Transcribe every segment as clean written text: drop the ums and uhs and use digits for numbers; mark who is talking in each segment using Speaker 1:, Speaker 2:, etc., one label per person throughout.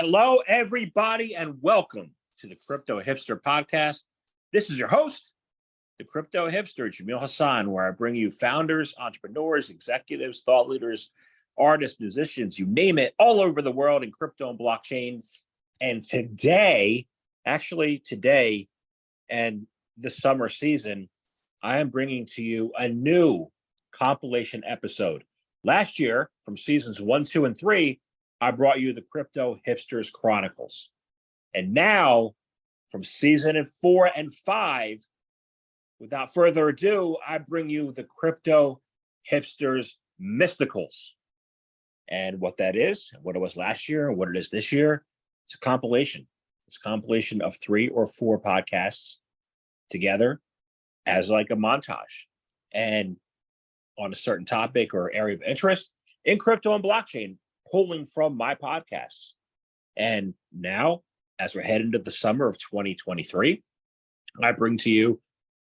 Speaker 1: Hello, everybody, and welcome to the Crypto Hipster Podcast. This is your host, the Crypto Hipster, Jamil Hassan, where I bring you founders, entrepreneurs, executives, thought leaders, artists, musicians, you name it, all over the world in crypto and blockchain. And today and the summer season, I am bringing to you a new compilation episode. Last year, from seasons 1, 2, and 3, I brought you the Crypto Hipsters Chronicles. And now, from season 4 and 5, without further ado, I bring you the Crypto Hipsters Mysticals. And what that is, what it was last year, and what it is this year, it's a compilation. It's a compilation of 3 or 4 podcasts together as like a montage. And on a certain topic or area of interest in crypto and blockchain, pulling from my podcasts. And now, as we're heading into the summer of 2023, I bring to you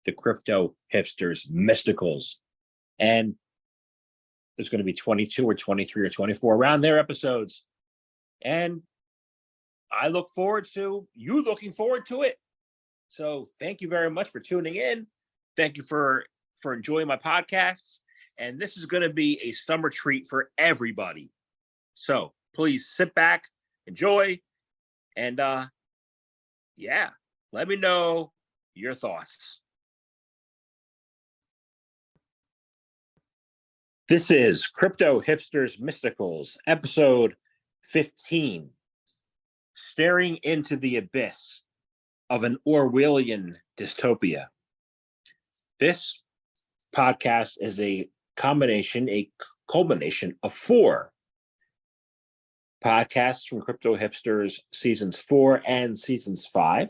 Speaker 1: the Crypto Hipsters Mysticals. And there's going to be 22 or 23 or 24 around their episodes. And I look forward to you looking forward to it. So thank you very much for tuning in. Thank you for enjoying my podcasts. And this is going to be a summer treat for everybody. So please sit back, enjoy, and let me know your thoughts. This is Crypto Hipsters Mysticals, episode 15, staring into the abyss of an Orwellian dystopia. This podcast is a culmination of 4 podcasts from Crypto Hipsters seasons 4 and seasons 5,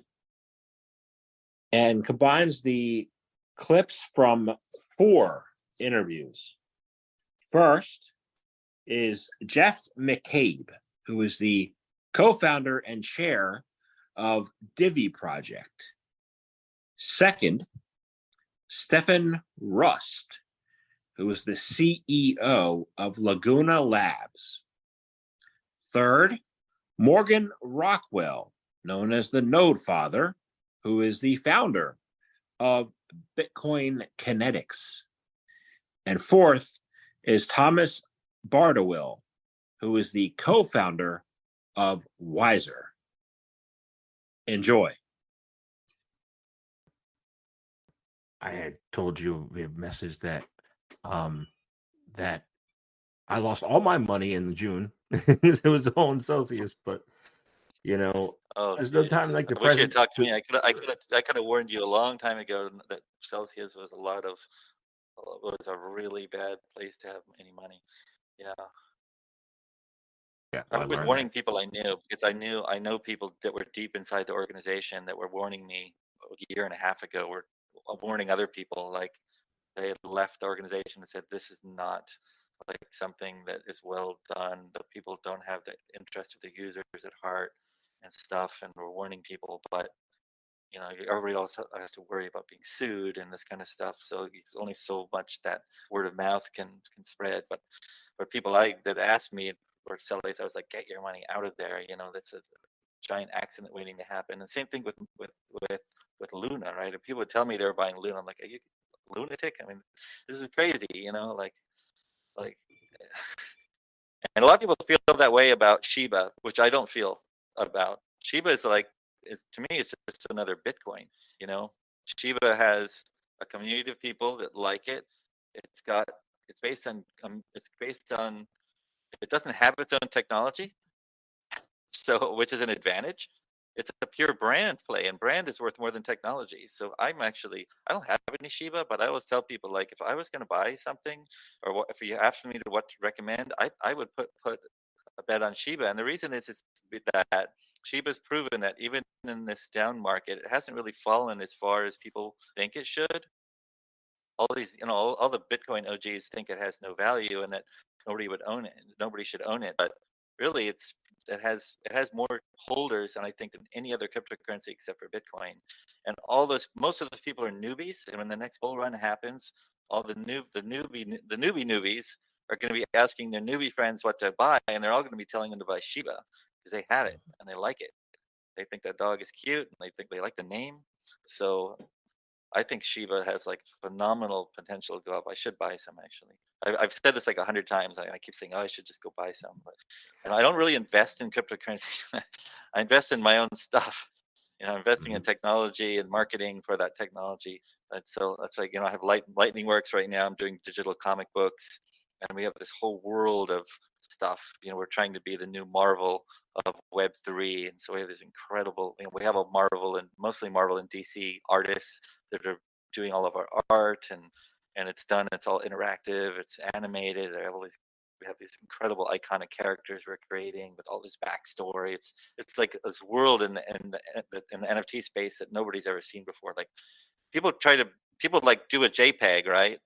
Speaker 1: and combines the clips from 4 interviews. First is Geoff McCabe, who is the co-founder and chair of Divi project. Second, Stefan Rust, who is the CEO of Laguna Labs. Third, Morgan Rockwell, known as the Node Father, who is the founder of Bitcoin Kinetics. And fourth is Thomas Bardawil, who is the co-founder of Yzer. Enjoy.
Speaker 2: I had told you via message that that I lost all my money in June. It was all in Celsius, but there's no time like the
Speaker 3: I wish you had
Speaker 2: present.
Speaker 3: talked to me. I could have warned you a long time ago that Celsius was a really bad place to have any money. Yeah.
Speaker 2: Yeah,
Speaker 3: I was warning people I knew because I know people that were deep inside the organization that were warning me a year and a half ago. Were warning other people, like they had left the organization and said this is not like something that is well done. The people don't have the interest of the users at heart and stuff, and we're warning people. But everybody also has to worry about being sued and this kind of stuff. So it's only so much that word of mouth can spread. But for people that asked me or sellers, I was like, get your money out of there. That's a giant accident waiting to happen. And same thing with Luna, right? If people would tell me they were buying Luna, I'm like, are you lunatic? I mean, this is crazy, like, and a lot of people feel that way about Shiba, which I don't feel about. Shiba is to me, it's just another Bitcoin. Shiba has a community of people that like it. It's based on, it doesn't have its own technology, so which is an advantage. It's a pure brand play, and brand is worth more than technology. So I don't have any Shiba, but I always tell people, like, if I was going to buy something, or if you asked me what to recommend, I would put a bet on Shiba. And the reason is that Shiba's proven that even in this down market, it hasn't really fallen as far as people think it should. All these, all the Bitcoin OGs think it has no value and that nobody would own it. Nobody should own it, but really, it has more holders, and I think, than any other cryptocurrency except for Bitcoin. And most of those people are newbies, and when the next bull run happens, all the newbies are going to be asking their newbie friends what to buy, and they're all going to be telling them to buy Shiba because they have it and they like it. They think that dog is cute and they think they like the name. So I think Shiba has like phenomenal potential to go up. I should buy some actually. I've said this like 100 times. I keep saying, oh, I should just go buy some. But and I don't really invest in cryptocurrencies. I invest in my own stuff. I'm investing in technology and marketing for that technology. And so that's like, I have Lightning Works right now. I'm doing digital comic books, and we have this whole world of stuff. We're trying to be the new Marvel of Web3, and so we have this incredible. We have a Marvel and mostly Marvel and DC artists that are doing all of our art, and it's done. It's all interactive. It's animated. We have these incredible iconic characters we're creating with all this backstory. It's like this world in the NFT space that nobody's ever seen before. Like people like do a JPEG, right?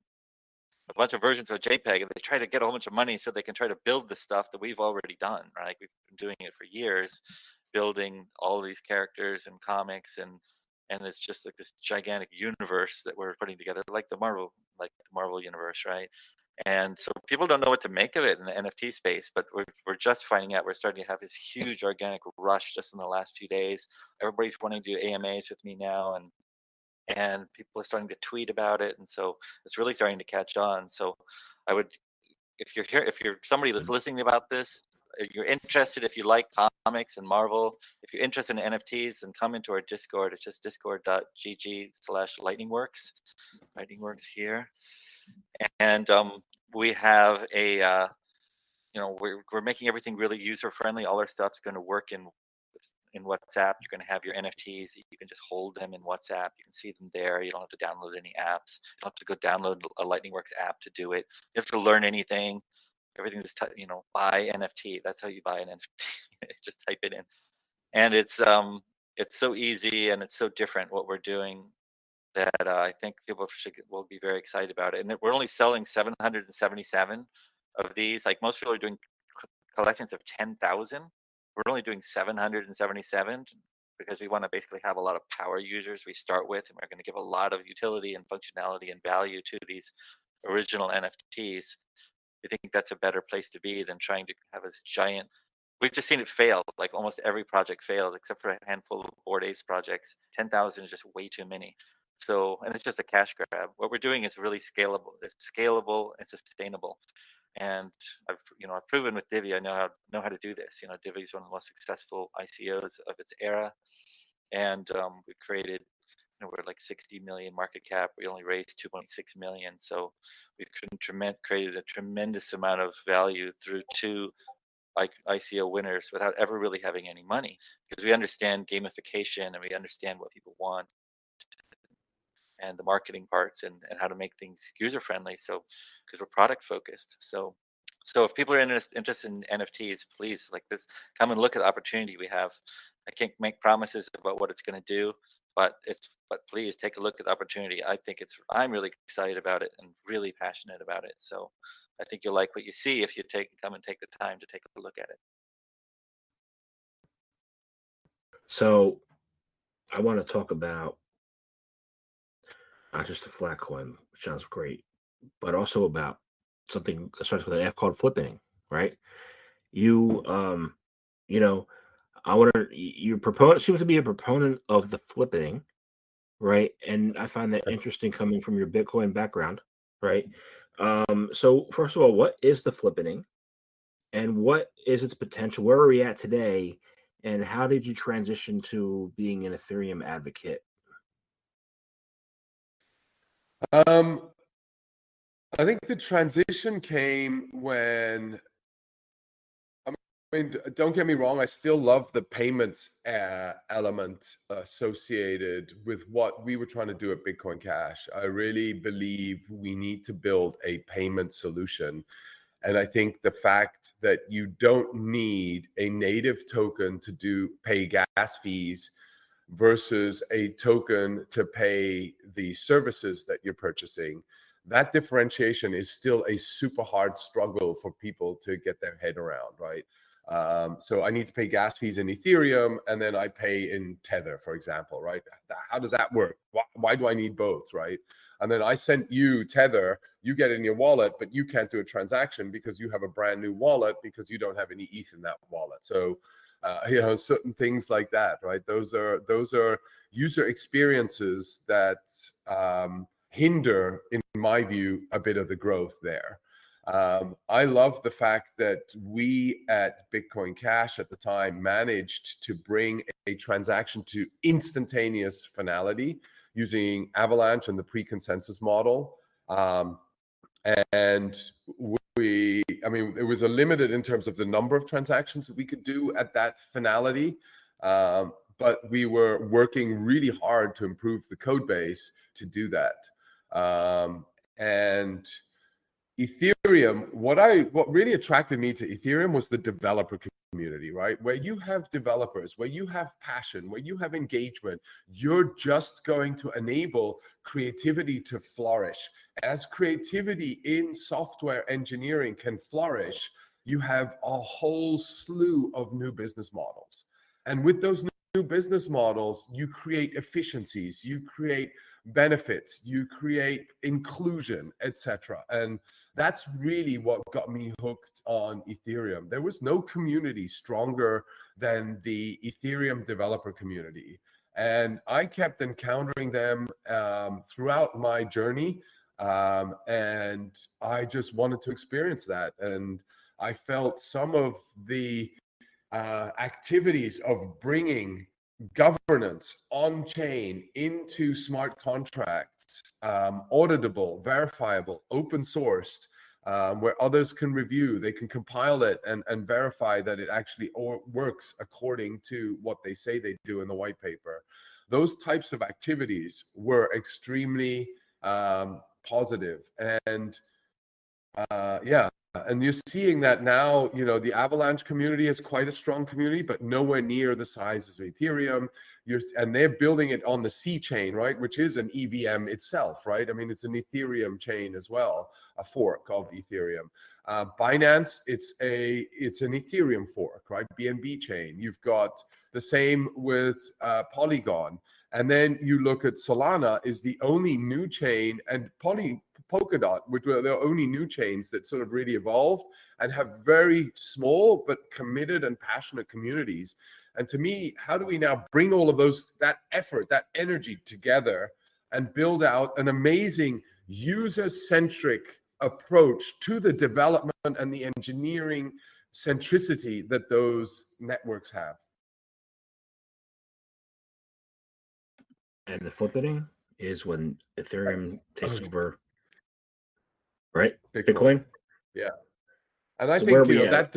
Speaker 3: A bunch of versions of a JPEG, and they try to get a whole bunch of money so they can try to build the stuff that we've already done, right? We've been doing it for years, building all these characters and comics, and it's just like this gigantic universe that we're putting together, like the Marvel universe, right? And so people don't know what to make of it in the NFT space, but we're just finding out. We're starting to have this huge organic rush just in the last few days. Everybody's wanting to do AMAs with me now, and people are starting to tweet about it, and so it's really starting to catch on. So I would, if you're somebody that's listening about this, if you're interested, if you like comics and Marvel, if you're interested in NFTs, then come into our Discord. It's just discord.gg/lightningworks. Lightningworks here. And we have a we're making everything really user friendly. All our stuff's going to work in WhatsApp. You're going to have your NFTs. You can just hold them in WhatsApp. You can see them there. You don't have to download any apps. You don't have to go download a Lightningworks app to do it. You have to learn anything. Everything just buy NFT. That's how you buy an NFT. Just type it in, and it's so easy and it's so different what we're doing that I think people will be very excited about it. And we're only selling 777 of these. Like most people are doing collections of 10,000. We're only doing 777 because we want to basically have a lot of power users we start with, and we're going to give a lot of utility and functionality and value to these original NFTs. I think that's a better place to be than trying to have this giant. We've just seen it fail. Like almost every project fails, except for a handful of Bored Apes projects. 10,000 is just way too many. So, and it's just a cash grab. What we're doing is really scalable. It's scalable and sustainable. And I've proven with Divi, I know how to do this. Divi is one of the most successful ICOs of its era, and we created. We're like 60 million market cap. We only raised 2.6 million. So we've created a tremendous amount of value through two ICO winners without ever really having any money, because we understand gamification and we understand what people want and the marketing parts and how to make things user friendly. So because we're product focused. So if people are interested in NFTs, please come and look at the opportunity we have. I can't make promises about what it's going to do, but please take a look at the opportunity. I'm really excited about it and really passionate about it. So I think you'll like what you see if you come and take the time to take a look at it.
Speaker 2: So I want to talk about not just the flat coin, which sounds great, but also about something that starts with an F called flipping, right? You seem to be a proponent of the flipping, right? And I find that interesting coming from your Bitcoin background, right? So first of all, what is the flipping, and what is its potential? Where are we at today, and how did you transition to being an Ethereum advocate?
Speaker 4: I think the transition came when, I mean, don't get me wrong, I still love the payments element associated with what we were trying to do at Bitcoin Cash. I really believe we need to build a payment solution. And I think the fact that you don't need a native token to pay gas fees versus a token to pay the services that you're purchasing, that differentiation is still a super hard struggle for people to get their head around, right? So I need to pay gas fees in Ethereum, and then I pay in Tether, for example, right? How does that work? Why do I need both, right? And then I sent you Tether, you get it in your wallet, but you can't do a transaction because you have a brand new wallet because you don't have any ETH in that wallet. So certain things like that, right? Those are user experiences that hinder, in my view, a bit of the growth there. I love the fact that we at Bitcoin Cash at the time managed to bring a transaction to instantaneous finality using Avalanche and the pre-consensus model. And it was a limited in terms of the number of transactions that we could do at that finality. But we were working really hard to improve the code base to do that. And Ethereum, what really attracted me to Ethereum was the developer community, right? Where you have developers, where you have passion, where you have engagement, you're just going to enable creativity to flourish. As creativity in software engineering can flourish, you have a whole slew of new business models. And with those new business models, you create efficiencies, you create benefits, you create inclusion, etc. And that's really what got me hooked on Ethereum. There was no community stronger than the Ethereum developer community. And I kept encountering them throughout my journey. And I just wanted to experience that. And I felt some of the activities of bringing governance on chain into smart contracts, auditable, verifiable, open sourced, where others can review, they can compile it and verify that it actually works according to what they say they do in the white paper. Those types of activities were extremely positive. And yeah, and you're seeing that now, the Avalanche community is quite a strong community, but nowhere near the size of Ethereum. And they're building it on the C chain, right? Which is an EVM itself, right? I mean, it's an Ethereum chain as well, a fork of Ethereum. Binance, it's an Ethereum fork, right? BNB chain. You've got the same with Polygon. And then you look at Solana is the only new chain, and Polkadot, which were the only new chains that sort of really evolved and have very small but committed and passionate communities. And to me, how do we now bring all of that effort, that energy together and build out an amazing user-centric approach to the development and the engineering centricity that those networks have?
Speaker 2: And the flipping is when Ethereum takes over, right? Bitcoin.
Speaker 4: Yeah. And I
Speaker 2: So
Speaker 4: think, that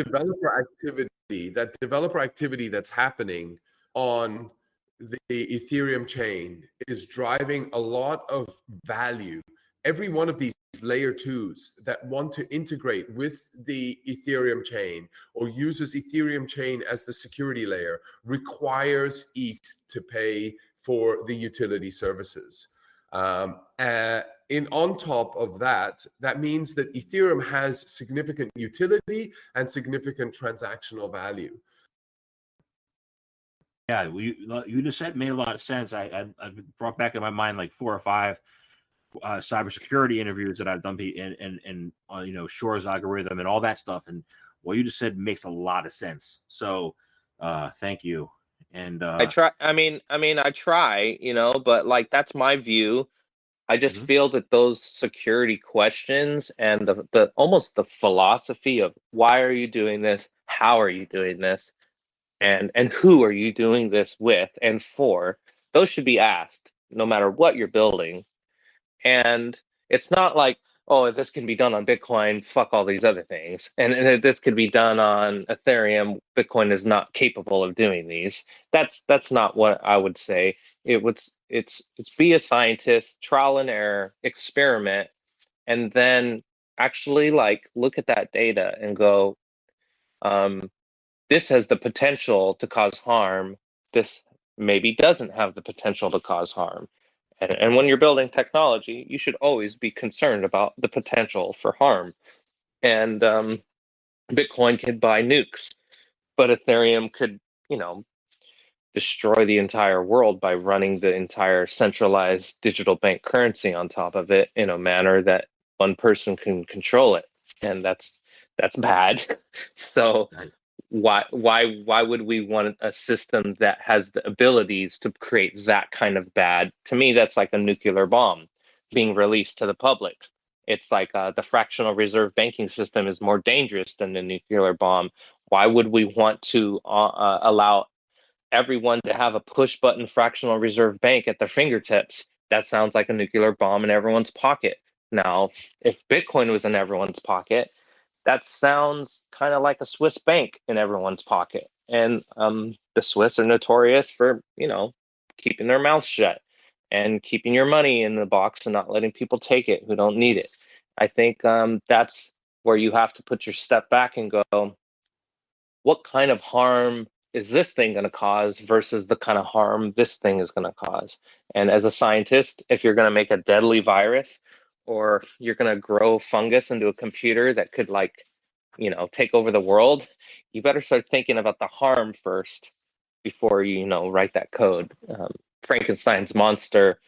Speaker 4: developer activity that's happening on the Ethereum chain is driving a lot of value. Every one of these layer twos that want to integrate with the Ethereum chain or uses Ethereum chain as the security layer requires ETH to pay for the utility services. On top of that, that means that Ethereum has significant utility and significant transactional value.
Speaker 2: Yeah, you just said made a lot of sense. I've brought back in my mind like 4 or 5 cybersecurity interviews that I've done and Shore's algorithm and all that stuff. And what you just said makes a lot of sense. So thank you. And
Speaker 5: I try, but like that's my view. I just feel that those security questions and the almost the philosophy of why are you doing this, how are you doing this, and who are you doing this with and for, those should be asked no matter what you're building. And it's not like, oh, this can be done on Bitcoin, fuck all these other things. And this could be done on Ethereum, Bitcoin is not capable of doing these. That's not what I would say. It's be a scientist, trial and error, experiment, and then actually like look at that data and go, this has the potential to cause harm. This maybe doesn't have the potential to cause harm. And when you're building technology, you should always be concerned about the potential for harm. And Bitcoin could buy nukes, but Ethereum could, destroy the entire world by running the entire centralized digital bank currency on top of it in a manner that one person can control it. And that's bad. So why would we want a system that has the abilities to create that kind of bad? To me, that's like a nuclear bomb being released to the public. It's like the fractional reserve banking system is more dangerous than the nuclear bomb. Why would we want to allow everyone to have a push button fractional reserve bank at their fingertips? That sounds like a nuclear bomb in everyone's pocket. Now, if Bitcoin was in everyone's pocket, that sounds kind of like a Swiss bank in everyone's pocket. And the Swiss are notorious for, keeping their mouths shut and keeping your money in the box and not letting people take it who don't need it. I think that's where you have to put your step back and go, what kind of harm is this thing going to cause versus the kind of harm this thing is going to cause? And as a scientist, if you're going to make a deadly virus or you're going to grow fungus into a computer that could take over the world, you better start thinking about the harm first before you write that code. Frankenstein's monster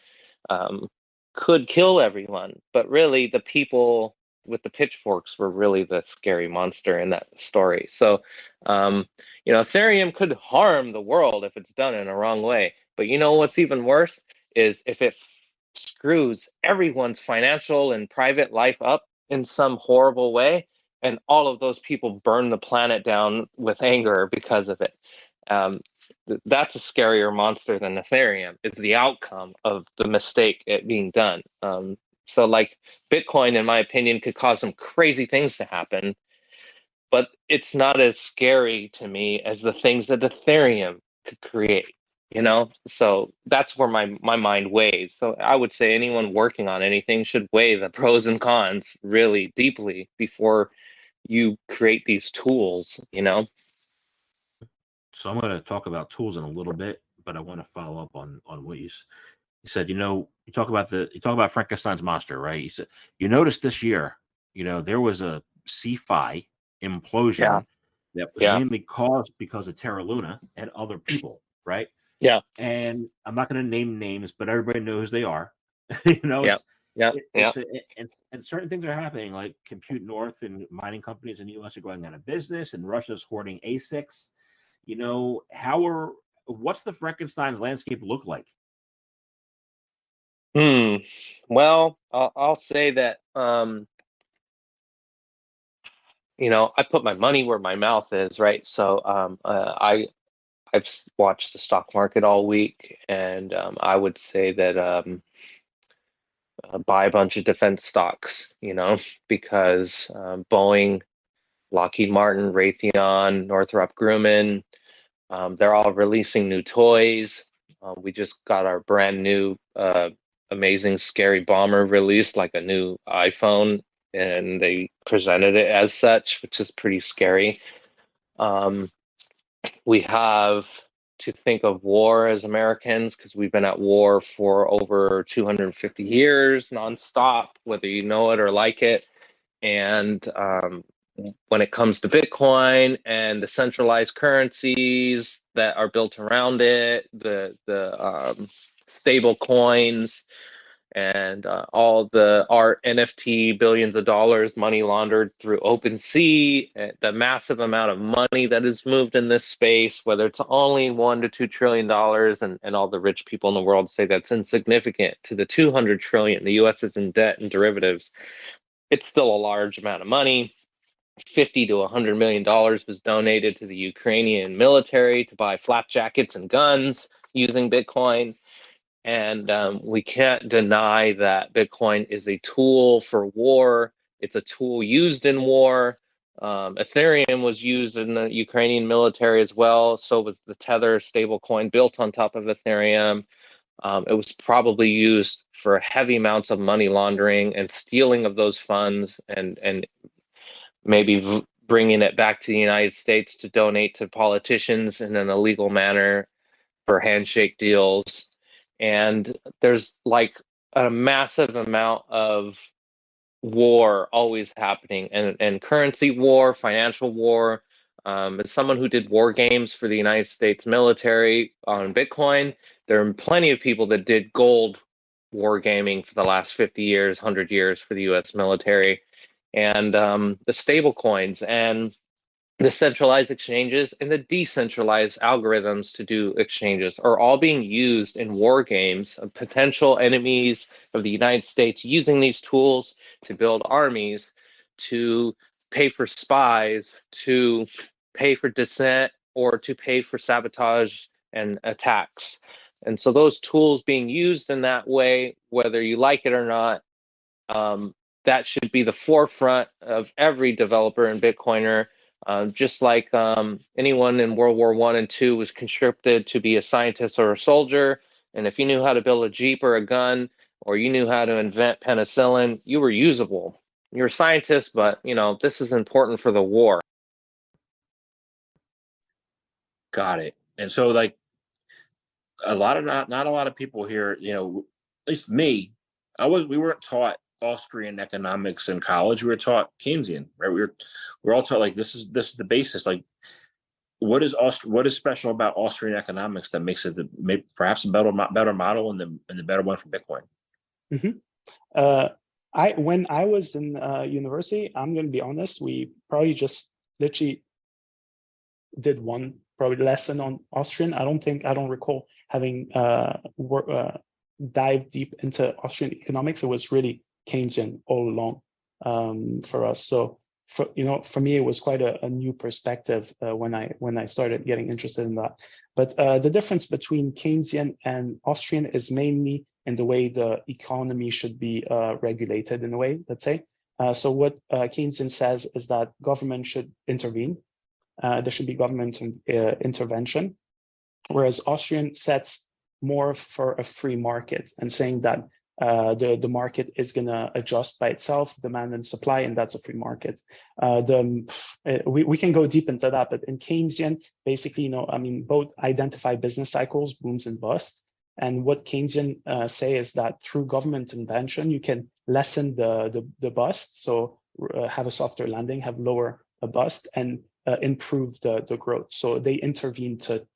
Speaker 5: could kill everyone, but really the people with the pitchforks were really the scary monster in that story. So, Ethereum could harm the world if it's done in a wrong way. But what's even worse is if it screws everyone's financial and private life up in some horrible way, and all of those people burn the planet down with anger because of it. That's a scarier monster than Ethereum. It's the outcome of the mistake it being done. So like Bitcoin, in my opinion, could cause some crazy things to happen, but it's not as scary to me as the things that Ethereum could create, So that's where my mind weighs. So I would say anyone working on anything should weigh the pros and cons really deeply before you create these tools,
Speaker 2: So I'm going to talk about tools in a little bit, but I want to follow up on what you said. You talk about Frankenstein's monster, right? You said you noticed this year, there was a CeFi implosion that was mainly caused because of Terra Luna and other people, right?
Speaker 5: Yeah.
Speaker 2: And I'm not going to name names, but everybody knows who they are. And certain things are happening, like Compute North and mining companies in the U.S. are going out of business, and Russia's hoarding ASICs. What's the Frankenstein's landscape look like?
Speaker 5: Well, I'll say that I put my money where my mouth is, right? So I've watched the stock market all week, and I would say that buy a bunch of defense stocks, because Boeing, Lockheed Martin, Raytheon, Northrop Grumman, they're all releasing new toys. We just got our brand new amazing scary bomber released, like a new iPhone, and they presented it as such, which is pretty scary. We have to think of war as Americans because we've been at war for over 250 years nonstop, whether you know it or like it. And when it comes to Bitcoin and the centralized currencies that are built around it, the stable coins, and all the art NFT billions of dollars money laundered through OpenSea, the massive amount of money that is moved in this space, whether it's only $1 to $2 trillion, and all the rich people in the world say that's insignificant to the 200 trillion the U.S. is in debt and derivatives. It's still a large amount of money. $50 to $100 million was donated to the Ukrainian military to buy flak jackets and guns using Bitcoin. And we can't deny that Bitcoin is a tool for war. It's a tool used in war. Ethereum was used in the Ukrainian military as well. So was the Tether stablecoin built on top of Ethereum. It was probably used for heavy amounts of money laundering and stealing of those funds, and maybe bringing it back to the United States to donate to politicians in an illegal manner for handshake deals. And there's like a massive amount of war always happening, and currency war, financial war. As someone who did war games for the United States military on Bitcoin, there are plenty of people that did gold war gaming for the last 50 years, 100 years for the U.S. military, and the stable coins. And the centralized exchanges and the decentralized algorithms to do exchanges are all being used in war games of potential enemies of the United States using these tools to build armies, to pay for spies, to pay for dissent, or to pay for sabotage and attacks. And so those tools being used in that way, whether you like it or not, that should be the forefront of every developer and Bitcoiner. Just like anyone in World War I and II was conscripted to be a scientist or a soldier, and if you knew how to build a Jeep or a gun, or you knew how to invent penicillin, you were usable. You're a scientist, but this is important for the war.
Speaker 1: Got it. And so, like, a lot of not a lot of people here, at least me, we weren't taught Austrian economics in college. We were taught Keynesian, right? We're all taught like this is the basis. Like, what is special about Austrian economics that makes it perhaps a better model and the better one for Bitcoin?
Speaker 6: When I was in university, I'm going to be honest, we probably just literally did one lesson on Austrian. I don't recall having dived deep into Austrian economics. It was really Keynesian all along for us. So for me, it was quite a new perspective when I started getting interested in that. But the difference between Keynesian and Austrian is mainly in the way the economy should be regulated in a way, let's say. So what Keynesian says is that government should intervene. There should be government intervention, whereas Austrian sets more for a free market and saying that the market is going to adjust by itself, demand and supply, and that's a free market. We can go deep into that, but in Keynesian, basically, both identify business cycles, booms and busts. And what Keynesian say is that through government intervention, you can lessen the bust, so have a softer landing, have lower a bust, and improve the growth. So they intervene to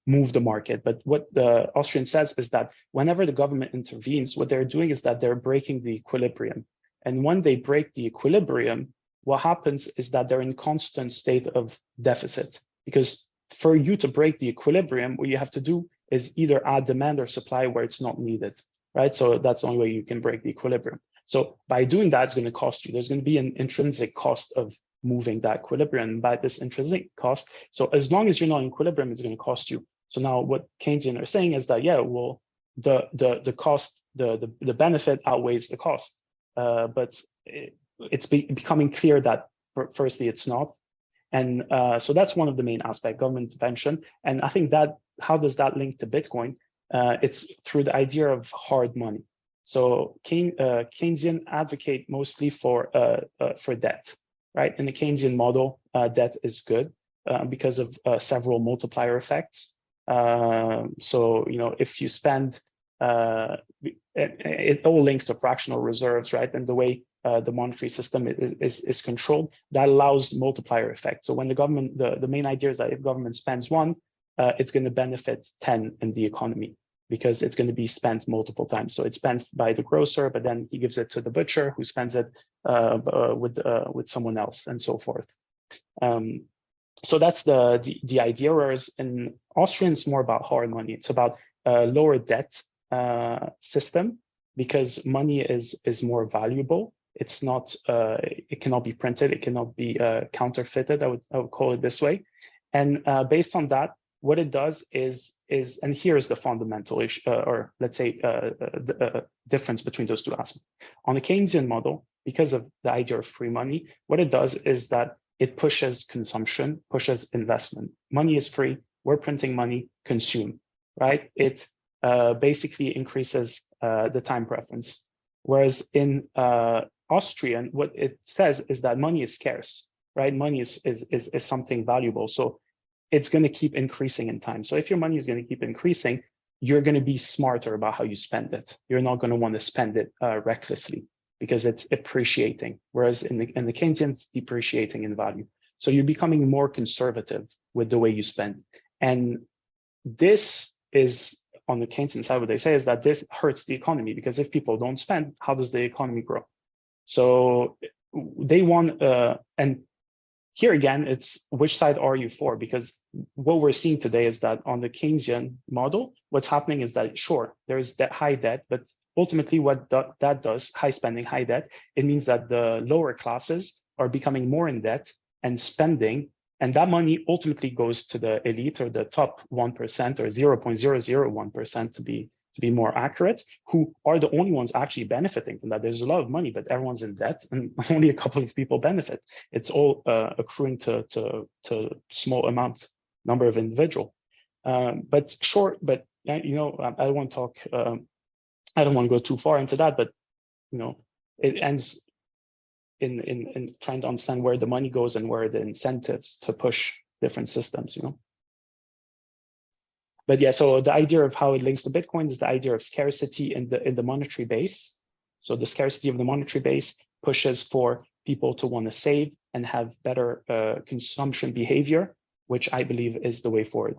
Speaker 6: move the market. But what the Austrian says is that whenever the government intervenes, what they're doing is that they're breaking the equilibrium. And when they break the equilibrium, what happens is that they're in constant state of deficit. Because for you to break the equilibrium, what you have to do is either add demand or supply where it's not needed, right? So that's the only way you can break the equilibrium. So by doing that, it's going to cost you. There's going to be an intrinsic cost of moving that equilibrium by this intrinsic cost. So as long as you're not in equilibrium, it's going to cost you. So now what Keynesian are saying is that, the cost, the benefit outweighs the cost. But it's becoming clear that firstly, it's not. And so that's one of the main aspects, government intervention. And I think that, how does that link to Bitcoin? It's through the idea of hard money. So Keynesian advocate mostly for debt, right? In the Keynesian model, debt is good because of several multiplier effects. So, if you spend, it all links to fractional reserves, right? And the way the monetary system is controlled, that allows multiplier effect. So when the government, the main idea is that if government spends one, it's going to benefit 10 in the economy because it's going to be spent multiple times. So it's spent by the grocer, but then he gives it to the butcher who spends it with someone else and so forth. So that's the idea, whereas in Austrian, it's more about hard money. It's about lower debt system because money is more valuable. It's not, it cannot be printed. It cannot be counterfeited. I would call it this way. And based on that, what it does is, and here's the fundamental issue, or let's say the difference between those two aspects. On the Keynesian model, because of the idea of free money, what it does is that it pushes consumption, pushes investment. Money is free. We're printing money, consume, right? It basically increases the time preference. Whereas in Austrian, what it says is that money is scarce, right? Money is something valuable. So it's going to keep increasing in time. So if your money is going to keep increasing, you're going to be smarter about how you spend it. You're not going to want to spend it recklessly because it's appreciating. Whereas in the Keynesian, it's depreciating in value. So you're becoming more conservative with the way you spend. And this is, on the Keynesian side, what they say is that this hurts the economy because if people don't spend, how does the economy grow? So they want, and here again, it's which side are you for? Because what we're seeing today is that on the Keynesian model, what's happening is that, sure, there's that high debt, but ultimately what that does, high spending, high debt, it means that the lower classes are becoming more in debt and spending, and that money ultimately goes to the elite or the top 1% or 0.001% to be more accurate, who are the only ones actually benefiting from that. There's a lot of money, but everyone's in debt and only a couple of people benefit. It's all accruing to small number of individual. But you know, I don't want to talk, I don't want to go too far into that, but you know, it ends in trying to understand where the money goes and where the incentives to push different systems, you know. But yeah, so the idea of how it links to Bitcoin is the idea of scarcity in the monetary base. So the scarcity of the monetary base pushes for people to want to save and have better consumption behavior, which I believe is the way forward.